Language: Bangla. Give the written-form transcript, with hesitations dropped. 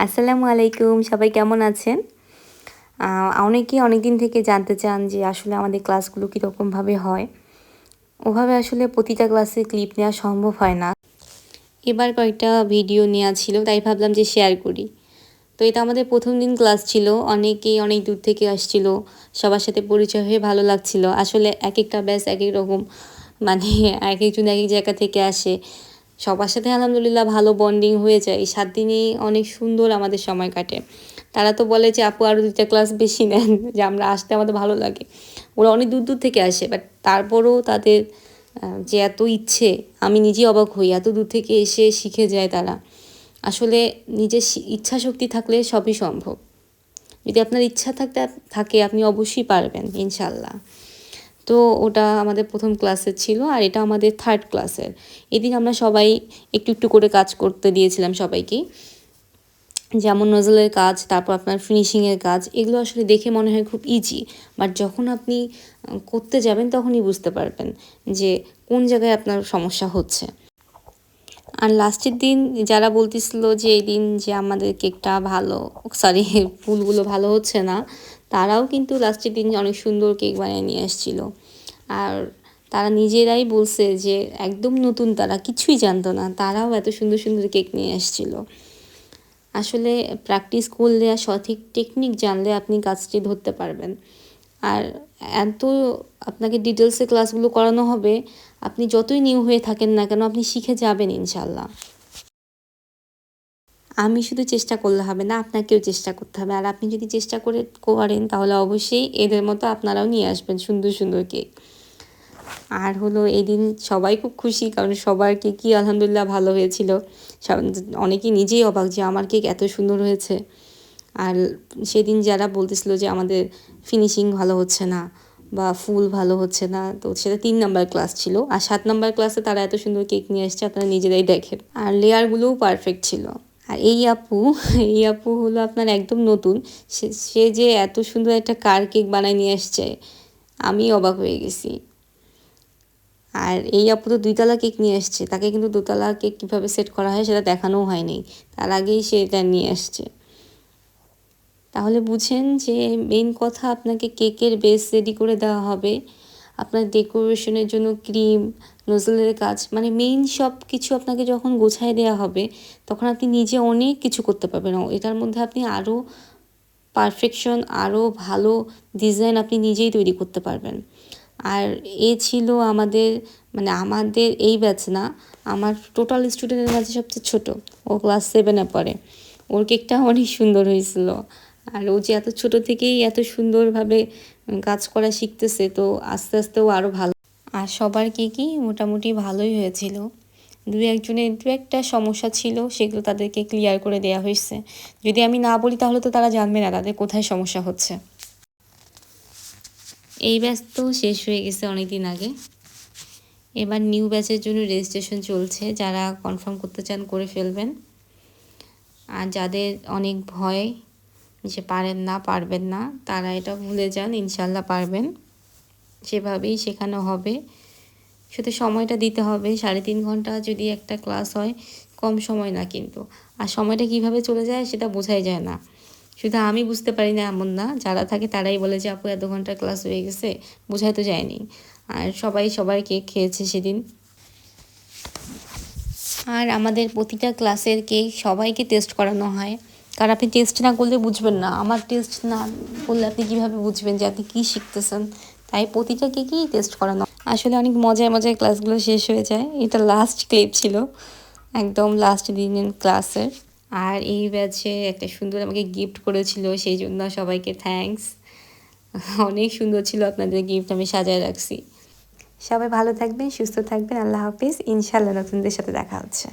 আসসালামু আলাইকুম, সবাই কেমন আছেন? অনেকেই অনেকদিন থেকে জানতে চান যে আসলে আমাদের ক্লাসগুলো কীরকমভাবে হয়। ওভাবে আসলে প্রতিটা ক্লাসে ক্লিপ নেওয়া সম্ভব হয় না। এবার কয়েকটা ভিডিও নেওয়া ছিল, তাই ভাবলাম যে শেয়ার করি। তো এটা আমাদের প্রথম দিন ক্লাস ছিল, অনেকেই অনেক দূর থেকে আসছিল, সবার সাথে পরিচয় হয়ে ভালো লাগছিল। আসলে এক একটা ব্যাচ এক এক রকম, মানে এক একজন এক এক জায়গা থেকে আসে। সবার সাথে আলহামদুলিল্লাহ ভালো বন্ডিং হয়ে যায়। এই 7 দিনই অনেক সুন্দর আমাদের সময় কাটে। তারা তো বলে যে আপু আরও 2টা ক্লাস বেশি নেন, যে আমরা আসতে আমাদের ভালো লাগে। ওরা অনেক দূর দূর থেকে আসে, বাট তারপরেও তাদের যে এত ইচ্ছে, আমি নিজেই অবাক হই, এত দূর থেকে এসে শিখে যায় তারা। আসলে নিজের ইচ্ছা শক্তি থাকলে সবই সম্ভব। যদি আপনার ইচ্ছা থাকে আপনি অবশ্যই পারবেন ইনশাল্লাহ। তো ওটা আমাদের প্রথম ক্লাসের ছিল, আর এটা আমাদের 3rd ক্লাসের। এদিন আমরা সবাই একটু একটু করে কাজ করতে দিয়েছিলাম সবাইকেই, যেমন নজলের কাজ, তারপর আপনার ফিনিশিংয়ের কাজ। এগুলো আসলে দেখে মনে হয় খুব ইজি, বাট যখন আপনি করতে যাবেন তখনই বুঝতে পারবেন যে কোন জায়গায় আপনার সমস্যা হচ্ছে। আর লাস্টের দিন যারা বলতেছিল যে এই দিন যে আমাদের কেকটা ভালো, সরি ফুলগুলো ভালো হচ্ছে না, তারাও কিন্তু লাস্টের দিন অনেক সুন্দর কেক বানিয়ে নিয়ে আসছিল। আর তারা নিজেরাই বলছে যে একদম নতুন, তারা কিছুই জানতো না, তারাও এত সুন্দর সুন্দর কেক নিয়ে আসছিল। আসলে প্র্যাকটিস করলে আর সঠিক টেকনিক জানলে আপনি কাজটি ধরতে পারবেন। আর এত আপনাকে ডিটেলসে ক্লাসগুলো করানো হবে, আপনি যতই নিউ হয়ে থাকেন না কেন আপনি শিখে যাবেন ইনশাল্লাহ। আমি শুধু চেষ্টা করলে হবে না, আপনাকেও চেষ্টা করতে হবে। আর আপনি যদি চেষ্টা করেন তাহলে অবশ্যই এদের মতো আপনারাও নিয়ে আসবেন সুন্দর সুন্দর কেক। আর হলো এই দিন সবাই খুব খুশি, কারণ সবার কেকই আলহামদুলিল্লাহ ভালো হয়েছিল। অনেকেই নিজেই অবাক যে আমার কেক এত সুন্দর হয়েছে। আর সেদিন যারা বলতেছিল যে আমাদের ফিনিশিং ভালো হচ্ছে না বা ফুল ভালো হচ্ছে না, তো সেটা 3 নাম্বার ক্লাস ছিল। আর 7 নাম্বার ক্লাসে তারা এত সুন্দর কেক নিয়ে এসছে, আপনারা নিজেরাই দেখেন। আর লেয়ারগুলোও পারফেক্ট ছিল। আর এই আপু হলো আপনার একদম নতুন। সে যে এত সুন্দর একটা কার কেক বানায় নিয়ে আসছে, আমি অবাক হয়ে গেছি। আর এই আপু তো 2তলা কেক নিয়ে আসছে, তাকে কিন্তু 2তলা কেক কীভাবে সেট করা হয় সেটা দেখানোও হয়নি, তার আগেই সে এটা নিয়ে আসছে। তাহলে বুঝেন যে মেইন কথা, আপনাকে কেকের বেস রেডি করে দেওয়া হবে, আপনার ডেকোরেশনের জন্য ক্রিম, নজলের কাজ, মানে মেইন সব কিছু আপনাকে যখন গোছায় দেওয়া হবে তখন আপনি নিজে অনেক কিছু করতে পারবেন। এটার মধ্যে আপনি আরও পারফেকশন, আরও ভালো ডিজাইন আপনি নিজেই তৈরি করতে পারবেন। আর ছিল আমাদের এই ব্যাচ না, আমার টোটাল স্টুডেন্টের মাঝে সবচেয়ে ছোট, ও ক্লাস 7-এ পড়ে। ওর কেকটা অনেক সুন্দর হয়েছিল। আর ও যে এত ছোট থেকেই এত সুন্দরভাবে কাজ করা শিখতেছে, তো আস্তে আস্তে ও আরও ভালো। আর সবার কেকই মোটামুটি ভালোই হয়েছিল। দু একটা সমস্যা ছিল, সেগুলো তাদেরকে ক্লিয়ার করে দেওয়া হয়েছে। যদি আমি না বলি তাহলে তো তারা জানবে না তাদের কোথায় সমস্যা হচ্ছে। এই ব্যাচ তো শেষ হয়ে গেছে অনেক দিন আগে। এবার নিউ ব্যাচের জন্য রেজিস্ট্রেশন চলছে, যারা কনফার্ম করতে চান করে ফেলবেন। আর যাদের অনেক ভয় যে পারবেন না, তারা এটা ভুলে যান, ইনশাল্লাহ পারবেন। সেভাবেই শেখানো হবে, শুধু সময়টা দিতে হবে। 3.5 ঘন্টা যদি একটা ক্লাস হয়, কম সময় না কিন্তু। আর সময়টা কিভাবে চলে যায় সেটা বোঝাই যায় না। শুধু আমি বুঝতে পারি না এমন না, যারা থাকে তারাই বলে যে আপু এত ঘন্টার ক্লাস হয়ে গেছে, বোঝাই তো যায়নি। আর সবাই সবার কেক খেয়েছে সেদিন। আর আমাদের প্রতিটা ক্লাসের কেক সবাইকে টেস্ট করানো হয়, কারণ আপনি টেস্ট না করলে বুঝবেন না। আমার টেস্ট না করলে আপনি কীভাবে বুঝবেন যে আপনি কী শিখতেছেন? তাই প্রতিটা কেকই টেস্ট করানো। আসলে অনেক মজায় মজায় ক্লাসগুলো শেষ হয়ে যায়। এটা লাস্ট ক্লিপ ছিল, একদম লাস্ট দিনের ক্লাসের। আর এই ব্যাচে একটা সুন্দর আমাকে গিফট করেছিল, সেই জন্য সবাইকে থ্যাঙ্কস। অনেক সুন্দর ছিল আপনাদের গিফট, আমি সাজায় রাখছি। সবাই ভালো থাকবেন, সুস্থ থাকবেন, আল্লাহ হাফিজ। ইনশাল্লাহ নতুনদের সাথে দেখা হচ্ছে।